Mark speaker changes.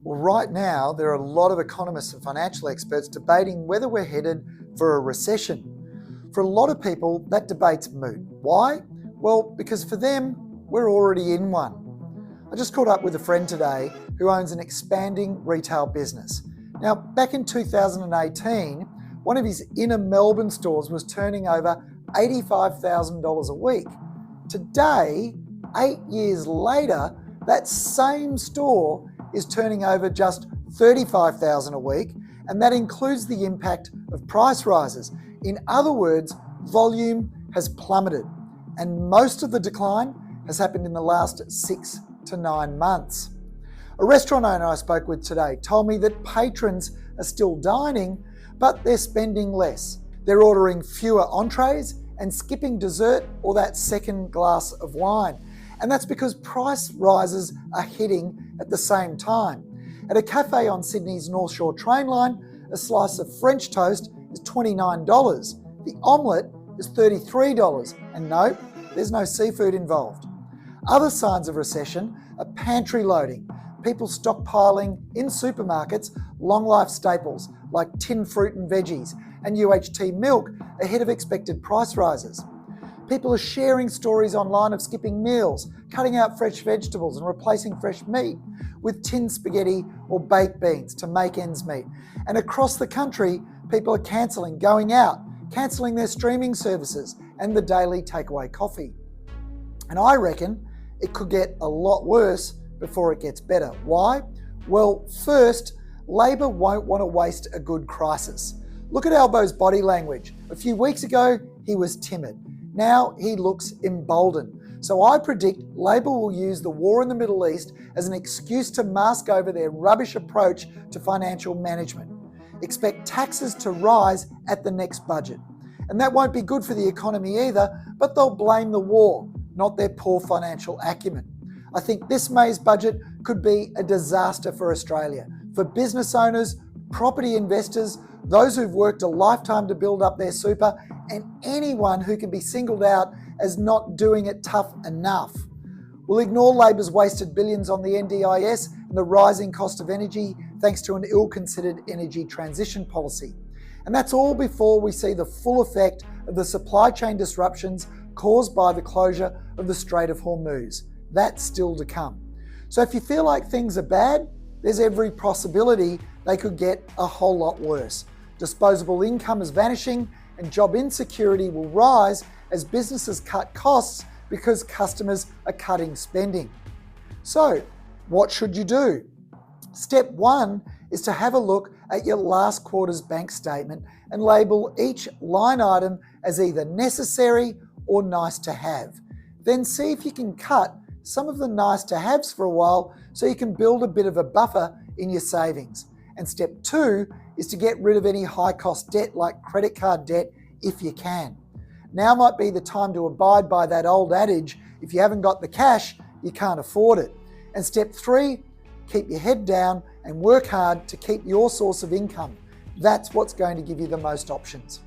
Speaker 1: Well, right now, there are a lot of economists and financial experts debating whether we're headed for a recession. For a lot of people, that debate's moot. Why? Well, because for them, we're already in one. I just caught up with a friend today who owns an expanding retail business. Now, back in 2018, one of his inner Melbourne stores was turning over $85,000 a week. Today, 8 years later, that same store is turning over just $35,000 a week, and that includes the impact of price rises. In other words, volume has plummeted, and most of the decline has happened in the last 6 to 9 months. A restaurant owner I spoke with today told me that patrons are still dining, but they're spending less. They're ordering fewer entrees and skipping dessert or that second glass of wine. And that's because price rises are hitting at the same time. At a cafe on Sydney's North Shore train line, a slice of French toast is $29. The omelette is $33. And no, there's no seafood involved. Other signs of recession are pantry loading, people stockpiling in supermarkets long life staples like tinned fruit and veggies and UHT milk ahead of expected price rises. People are sharing stories online of skipping meals, cutting out fresh vegetables and replacing fresh meat with tinned spaghetti or baked beans to make ends meet. And across the country, people are going out, cancelling their streaming services and the daily takeaway coffee. And I reckon it could get a lot worse before it gets better. Why? Well, first, Labor won't want to waste a good crisis. Look at Albo's body language. A few weeks ago, he was timid. Now he looks emboldened. So I predict Labor will use the war in the Middle East as an excuse to mask over their rubbish approach to financial management. Expect taxes to rise at the next budget. And that won't be good for the economy either, but they'll blame the war, not their poor financial acumen. I think this May's budget could be a disaster for Australia, for business owners, property investors, those who've worked a lifetime to build up their super, and anyone who can be singled out as not doing it tough enough. We'll ignore Labor's wasted billions on the NDIS and the rising cost of energy thanks to an ill-considered energy transition policy. And that's all before we see the full effect of the supply chain disruptions caused by the closure of the Strait of Hormuz. That's still to come. So if you feel like things are bad, there's every possibility they could get a whole lot worse. Disposable income is vanishing and job insecurity will rise as businesses cut costs because customers are cutting spending. So, what should you do? Step one is to have a look at your last quarter's bank statement and label each line item as either necessary or nice to have. Then see if you can cut some of the nice to haves for a while so you can build a bit of a buffer in your savings. And step two is to get rid of any high cost debt like credit card debt if you can. Now might be the time to abide by that old adage, if you haven't got the cash, you can't afford it. And step three, keep your head down and work hard to keep your source of income. That's what's going to give you the most options.